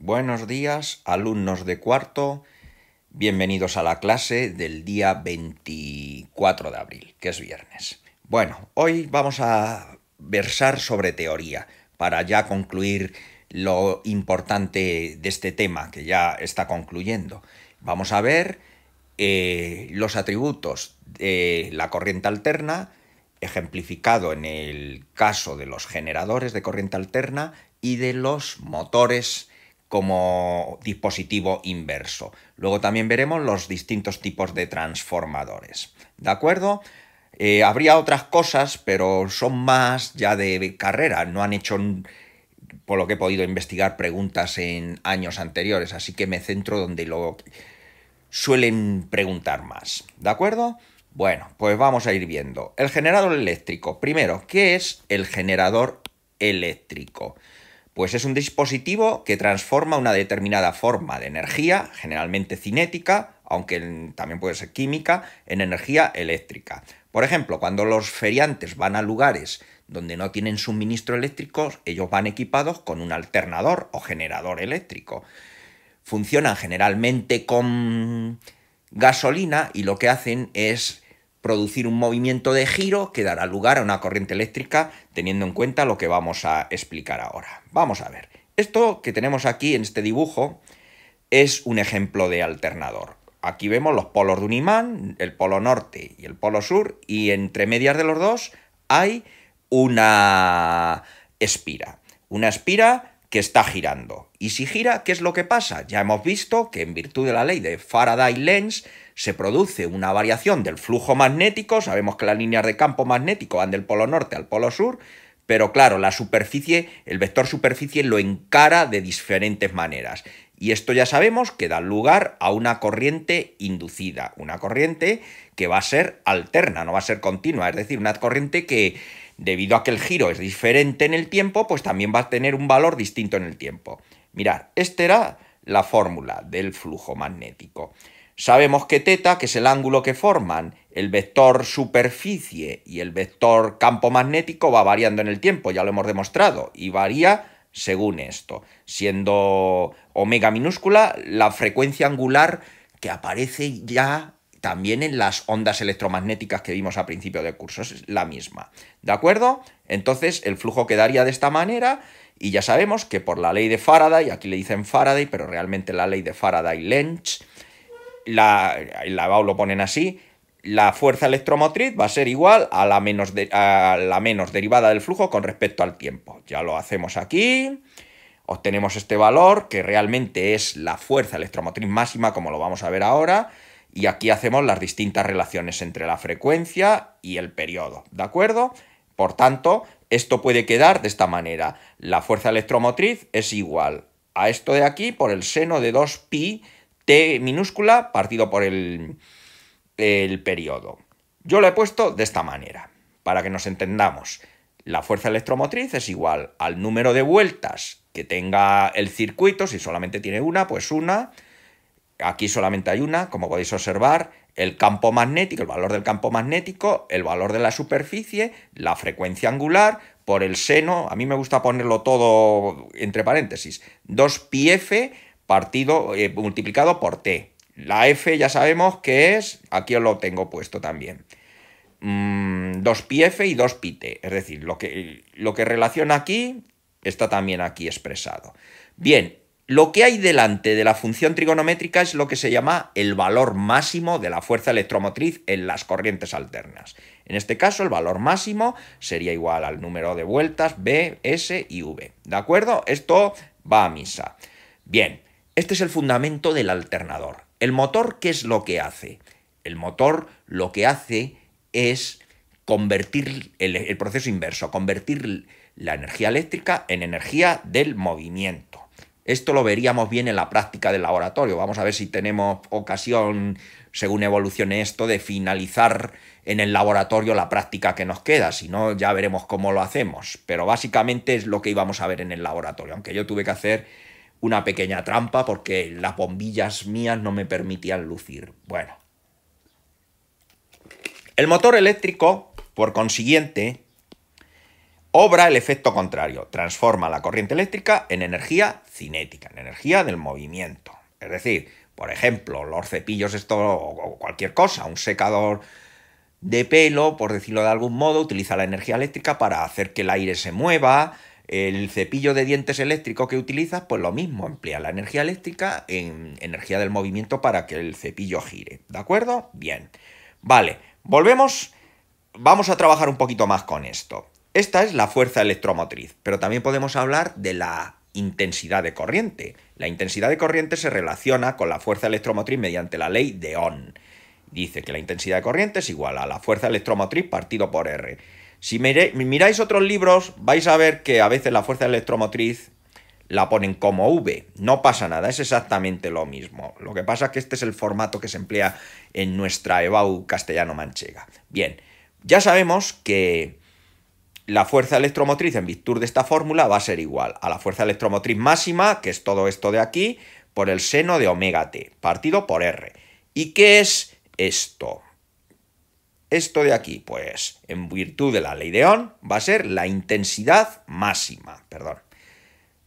Buenos días, alumnos de cuarto. Bienvenidos a la clase del día 24 de abril, que es viernes. Bueno, hoy vamos a versar sobre teoría para ya concluir lo importante de este tema, que ya está concluyendo. Vamos a ver los atributos de la corriente alterna, ejemplificado en el caso de los generadores de corriente alterna y de los motores como dispositivo inverso. Luego también veremos los distintos tipos de transformadores. ¿De acuerdo? Habría otras cosas, pero son más ya de carrera. No han hecho, por lo que he podido investigar, preguntas en años anteriores, así que me centro donde lo suelen preguntar más. ¿De acuerdo? Bueno, pues vamos a ir viendo. El generador eléctrico. Primero, ¿qué es el generador eléctrico? Pues es un dispositivo que transforma una determinada forma de energía, generalmente cinética, aunque también puede ser química, en energía eléctrica. Por ejemplo, cuando los feriantes van a lugares donde no tienen suministro eléctrico, ellos van equipados con un alternador o generador eléctrico. Funcionan generalmente con gasolina y lo que hacen es producir un movimiento de giro que dará lugar a una corriente eléctrica, teniendo en cuenta lo que vamos a explicar ahora. Vamos a ver. Esto que tenemos aquí en este dibujo es un ejemplo de alternador. Aquí vemos los polos de un imán, el polo norte y el polo sur, y entre medias de los dos hay una espira. Una espira que está girando. Y si gira, ¿qué es lo que pasa? Ya hemos visto que en virtud de la ley de Faraday-Lenz se produce una variación del flujo magnético. Sabemos que las líneas de campo magnético van del polo norte al polo sur, pero claro, la superficie, el vector superficie lo encara de diferentes maneras. Y esto ya sabemos que da lugar a una corriente inducida, una corriente que va a ser alterna, no va a ser continua, es decir, una corriente que, debido a que el giro es diferente en el tiempo, pues también va a tener un valor distinto en el tiempo. Mirad, esta era la fórmula del flujo magnético. Sabemos que θ, que es el ángulo que forman el vector superficie y el vector campo magnético, va variando en el tiempo, ya lo hemos demostrado, y varía según esto, siendo omega minúscula la frecuencia angular que aparece ya también en las ondas electromagnéticas que vimos a principio de curso, es la misma. ¿De acuerdo? Entonces el flujo quedaría de esta manera y ya sabemos que por la ley de Faraday, aquí le dicen Faraday, pero realmente la ley de Faraday-Lenz, lo ponen así, la fuerza electromotriz va a ser igual a la menos derivada del flujo con respecto al tiempo. Ya lo hacemos aquí, obtenemos este valor que realmente es la fuerza electromotriz máxima, como lo vamos a ver ahora, y aquí hacemos las distintas relaciones entre la frecuencia y el periodo, ¿de acuerdo? Por tanto, esto puede quedar de esta manera. La fuerza electromotriz es igual a esto de aquí por el seno de 2pi t minúscula partido por el periodo. Yo lo he puesto de esta manera, para que nos entendamos. La fuerza electromotriz es igual al número de vueltas que tenga el circuito. Si solamente tiene una, pues una. Aquí solamente hay una, como podéis observar. El campo magnético, el valor del campo magnético, el valor de la superficie, la frecuencia angular, por el seno, a mí me gusta ponerlo todo entre paréntesis, 2πf multiplicado por t. La f ya sabemos que es, aquí os lo tengo puesto también, 2πf y 2πt, es decir, lo que relaciona aquí está también aquí expresado. Bien, lo que hay delante de la función trigonométrica es lo que se llama el valor máximo de la fuerza electromotriz en las corrientes alternas. En este caso, el valor máximo sería igual al número de vueltas B, S y V. ¿De acuerdo? Esto va a misa. Bien, este es el fundamento del alternador. ¿El motor qué es lo que hace? El motor lo que hace es convertir el proceso inverso, convertir la energía eléctrica en energía del movimiento. Esto lo veríamos bien en la práctica del laboratorio. Vamos a ver si tenemos ocasión, según evolucione esto, de finalizar en el laboratorio la práctica que nos queda. Si no, ya veremos cómo lo hacemos. Pero básicamente es lo que íbamos a ver en el laboratorio, aunque yo tuve que hacer una pequeña trampa porque las bombillas mías no me permitían lucir. Bueno. El motor eléctrico, por consiguiente, obra el efecto contrario, transforma la corriente eléctrica en energía cinética, en energía del movimiento. Es decir, por ejemplo, los cepillos o cualquier cosa, un secador de pelo, por decirlo de algún modo, utiliza la energía eléctrica para hacer que el aire se mueva. El cepillo de dientes eléctrico que utilizas, pues lo mismo, emplea la energía eléctrica en energía del movimiento para que el cepillo gire. ¿De acuerdo? Bien. Vale, volvemos, vamos a trabajar un poquito más con esto. Esta es la fuerza electromotriz, pero también podemos hablar de la intensidad de corriente. La intensidad de corriente se relaciona con la fuerza electromotriz mediante la ley de Ohm. Dice que la intensidad de corriente es igual a la fuerza electromotriz partido por R. Si miráis otros libros, vais a ver que a veces la fuerza electromotriz la ponen como V. No pasa nada, es exactamente lo mismo. Lo que pasa es que este es el formato que se emplea en nuestra EBAU castellano-manchega. Bien, ya sabemos que la fuerza electromotriz en virtud de esta fórmula va a ser igual a la fuerza electromotriz máxima, que es todo esto de aquí, por el seno de omega t, partido por R. ¿Y qué es esto? Esto de aquí, pues, en virtud de la ley de Ohm, va a ser la intensidad máxima,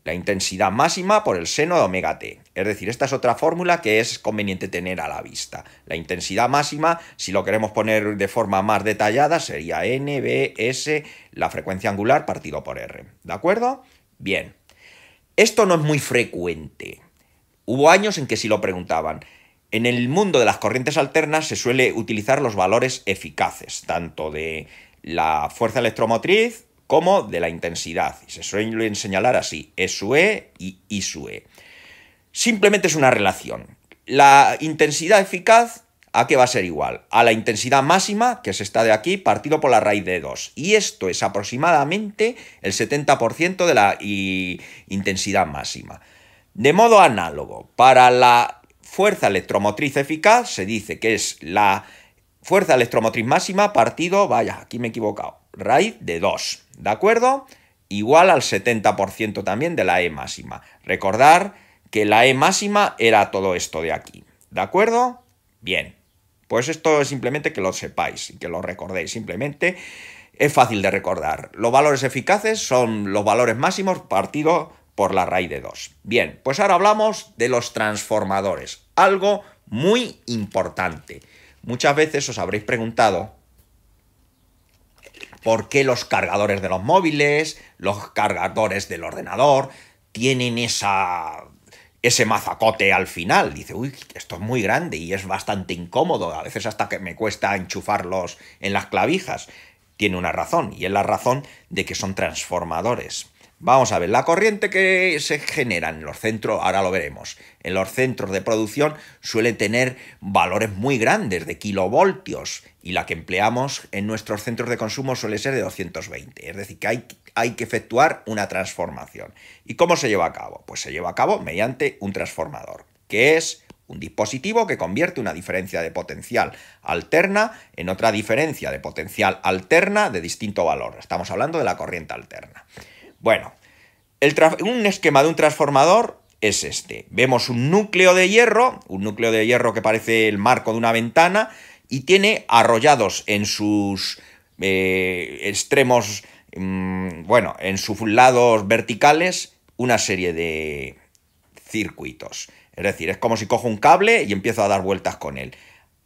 la intensidad máxima por el seno de omega t. Es decir, esta es otra fórmula que es conveniente tener a la vista. La intensidad máxima, si lo queremos poner de forma más detallada, sería N, B, S, la frecuencia angular partido por R. ¿De acuerdo? Bien. Esto no es muy frecuente. Hubo años en que sí lo preguntaban. En el mundo de las corrientes alternas se suele utilizar los valores eficaces, tanto de la fuerza electromotriz como de la intensidad. Y se suelen señalar así, E sub E y I sub E. Simplemente es una relación. La intensidad eficaz, ¿a qué va a ser igual? A la intensidad máxima, que es esta de aquí, partido por la raíz de 2. Y esto es aproximadamente el 70% de la intensidad máxima. De modo análogo, para la fuerza electromotriz eficaz se dice que es la fuerza electromotriz máxima partido, vaya, aquí me he equivocado, raíz de 2, ¿de acuerdo? Igual al 70% también de la E máxima. Recordar que la E máxima era todo esto de aquí, ¿de acuerdo? Bien, pues esto es simplemente que lo sepáis y que lo recordéis, simplemente es fácil de recordar. Los valores eficaces son los valores máximos partido por la raíz de 2. Bien, pues ahora hablamos de los transformadores, algo muy importante. Muchas veces os habréis preguntado por qué los cargadores de los móviles, los cargadores del ordenador, tienen ese mazacote al final. Dice, uy, esto es muy grande y es bastante incómodo, a veces hasta que me cuesta enchufarlos en las clavijas. Tiene una razón, y es la razón de que son transformadores. Vamos a ver, la corriente que se genera en los centros, ahora lo veremos, en los centros de producción suele tener valores muy grandes de kilovoltios y la que empleamos en nuestros centros de consumo suele ser de 220, es decir, que hay que efectuar una transformación. ¿Y cómo se lleva a cabo? Pues se lleva a cabo mediante un transformador, que es un dispositivo que convierte una diferencia de potencial alterna en otra diferencia de potencial alterna de distinto valor. Estamos hablando de la corriente alterna. Bueno, un esquema de un transformador es este. Vemos un núcleo de hierro que parece el marco de una ventana y tiene arrollados en sus extremos, en sus lados verticales, una serie de circuitos. Es decir, es como si cojo un cable y empiezo a dar vueltas con él.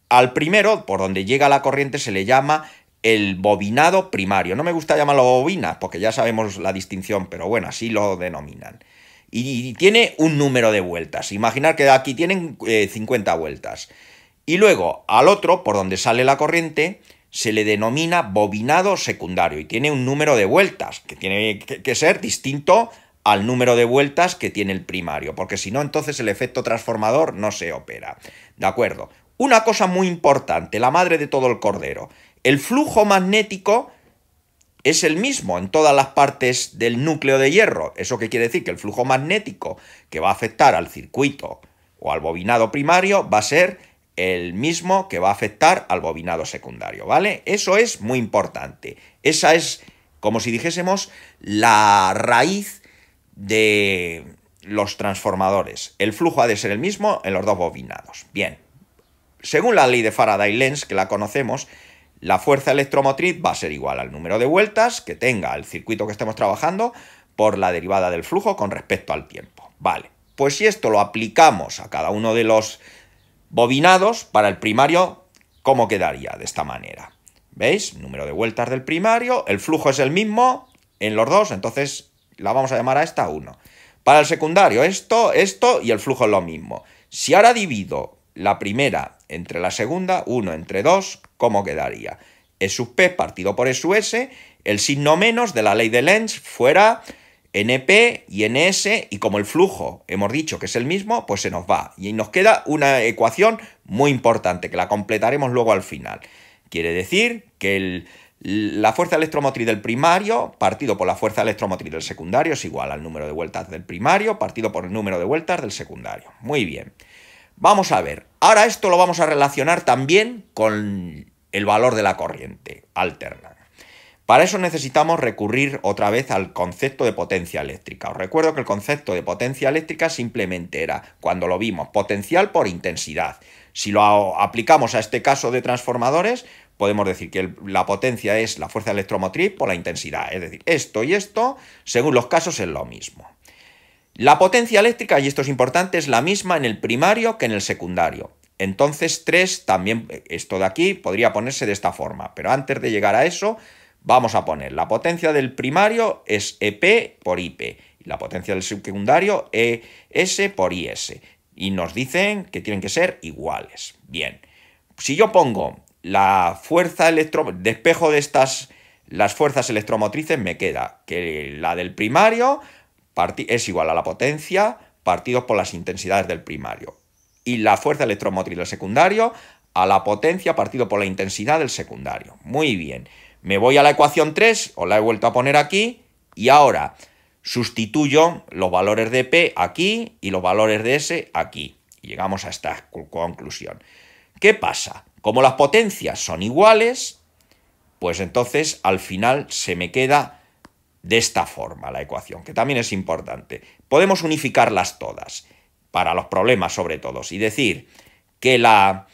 Al primero, por donde llega la corriente, se le llama el bobinado primario. No me gusta llamarlo bobinas porque ya sabemos la distinción, pero bueno, así lo denominan. Y tiene un número de vueltas. Imaginar que aquí tienen 50 vueltas. Y luego al otro, por donde sale la corriente, se le denomina bobinado secundario y tiene un número de vueltas que tiene que ser distinto al número de vueltas que tiene el primario, porque si no, entonces el efecto transformador no se opera. ¿De acuerdo? Una cosa muy importante, la madre de todo el cordero. El flujo magnético es el mismo en todas las partes del núcleo de hierro. ¿Eso qué quiere decir? Que el flujo magnético que va a afectar al circuito o al bobinado primario va a ser el mismo que va a afectar al bobinado secundario, ¿vale? Eso es muy importante. Esa es, como si dijésemos, la raíz de los transformadores. El flujo ha de ser el mismo en los dos bobinados. Bien, según la ley de Faraday-Lenz, que la conocemos, la fuerza electromotriz va a ser igual al número de vueltas que tenga el circuito que estemos trabajando por la derivada del flujo con respecto al tiempo. Vale, pues si esto lo aplicamos a cada uno de los bobinados, para el primario, ¿cómo quedaría? De esta manera. ¿Veis? Número de vueltas del primario, el flujo es el mismo en los dos, entonces la vamos a llamar a esta 1. Para el secundario, esto y el flujo es lo mismo. Si ahora divido la primera entre la segunda, 1 entre 2, ¿cómo quedaría? E sub P partido por E sub S, el signo menos de la ley de Lenz fuera NP y NS, y como el flujo hemos dicho que es el mismo, pues se nos va. Y nos queda una ecuación muy importante, que la completaremos luego al final. Quiere decir que la fuerza electromotriz del primario partido por la fuerza electromotriz del secundario es igual al número de vueltas del primario partido por el número de vueltas del secundario. Muy bien. Vamos a ver. Ahora esto lo vamos a relacionar también con el valor de la corriente alterna. Para eso necesitamos recurrir otra vez al concepto de potencia eléctrica. Os recuerdo que el concepto de potencia eléctrica simplemente era, cuando lo vimos, potencial por intensidad. Si lo aplicamos a este caso de transformadores, podemos decir que la potencia es la fuerza electromotriz por la intensidad. Es decir, esto y esto, según los casos, es lo mismo. La potencia eléctrica, y esto es importante, es la misma en el primario que en el secundario. Entonces 3 también, esto de aquí, podría ponerse de esta forma. Pero antes de llegar a eso, vamos a poner la potencia del primario es EP por IP. Y la potencia del secundario ES por IS. Y nos dicen que tienen que ser iguales. Bien, si yo pongo la fuerza despejo de las fuerzas electromotrices, me queda que la del primario es igual a la potencia partido por las intensidades del primario. Y la fuerza electromotriz del secundario a la potencia partido por la intensidad del secundario. Muy bien. Me voy a la ecuación 3, os la he vuelto a poner aquí, y ahora sustituyo los valores de P aquí y los valores de S aquí. Y llegamos a esta conclusión. ¿Qué pasa? Como las potencias son iguales, pues entonces al final se me queda de esta forma la ecuación, que también es importante. Podemos unificarlas todas, para los problemas sobre todo, y decir que la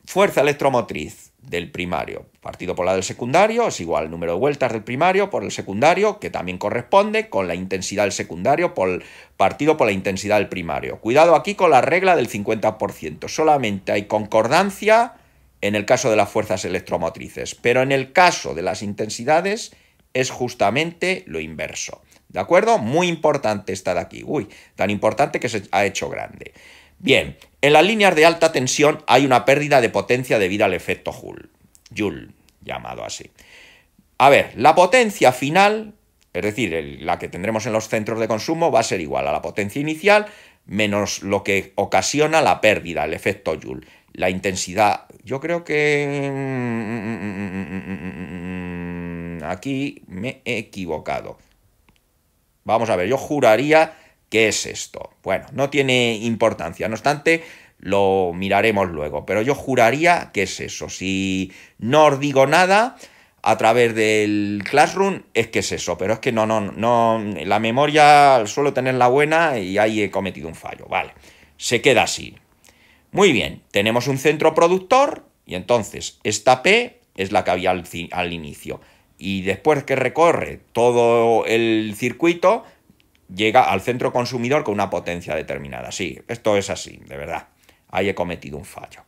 fuerza electromotriz del primario partido por la del secundario es igual al número de vueltas del primario por el secundario, que también corresponde con la intensidad del secundario partido por la intensidad del primario. Cuidado aquí con la regla del 50%. Solamente hay concordancia en el caso de las fuerzas electromotrices, pero en el caso de las intensidades es justamente lo inverso. ¿De acuerdo? Muy importante esta de aquí. Uy, tan importante que se ha hecho grande. Bien, en las líneas de alta tensión hay una pérdida de potencia debido al efecto Joule, llamado así. A ver, la potencia final, es decir, la que tendremos en los centros de consumo, va a ser igual a la potencia inicial menos lo que ocasiona la pérdida, el efecto Joule. La intensidad, yo creo que aquí me he equivocado. Vamos a ver, yo juraría que es esto. Bueno, no tiene importancia, no obstante, lo miraremos luego, pero yo juraría que es eso. Si no os digo nada a través del Classroom, es que es eso, pero es que no, la memoria suelo tenerla buena y ahí he cometido un fallo. Vale, se queda así. Muy bien, tenemos un centro productor y entonces esta P es la que había al inicio. Y después que recorre todo el circuito, llega al centro consumidor con una potencia determinada. Sí, esto es así, de verdad. Ahí he cometido un fallo.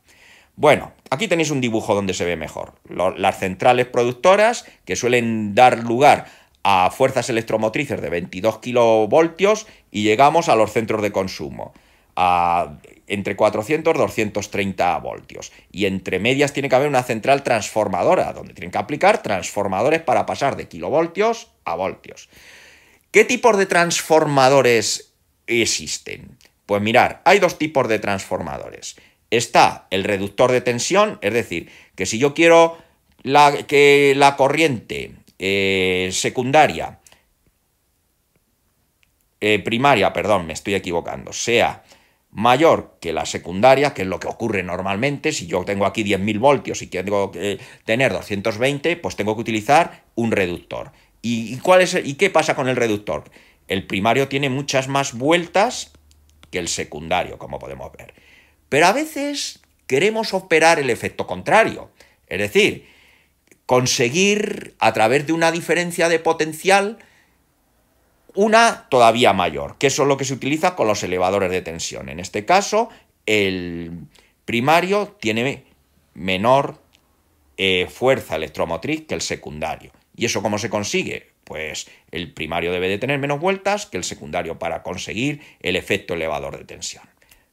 Bueno, aquí tenéis un dibujo donde se ve mejor. Las centrales productoras, que suelen dar lugar a fuerzas electromotrices de 22 kilovoltios, y llegamos a los centros de consumo, a entre 400 y 230 voltios. Y entre medias tiene que haber una central transformadora, donde tienen que aplicar transformadores para pasar de kilovoltios a voltios. ¿Qué tipos de transformadores existen? Pues mirar, hay dos tipos de transformadores. Está el reductor de tensión, es decir, que si yo quiero que la corriente primaria, perdón, me estoy equivocando, sea mayor que la secundaria, que es lo que ocurre normalmente. Si yo tengo aquí 10.000 voltios y tengo que tener 220, pues tengo que utilizar un reductor. ¿Y qué pasa con el reductor? El primario tiene muchas más vueltas que el secundario, como podemos ver. Pero a veces queremos operar el efecto contrario. Es decir, conseguir a través de una diferencia de potencial una todavía mayor, que eso es lo que se utiliza con los elevadores de tensión. En este caso, el primario tiene menor fuerza electromotriz que el secundario. ¿Y eso cómo se consigue? Pues el primario debe de tener menos vueltas que el secundario para conseguir el efecto elevador de tensión.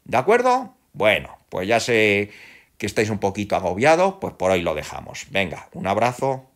¿De acuerdo? Bueno, pues ya sé que estáis un poquito agobiados, pues por hoy lo dejamos. Venga, un abrazo.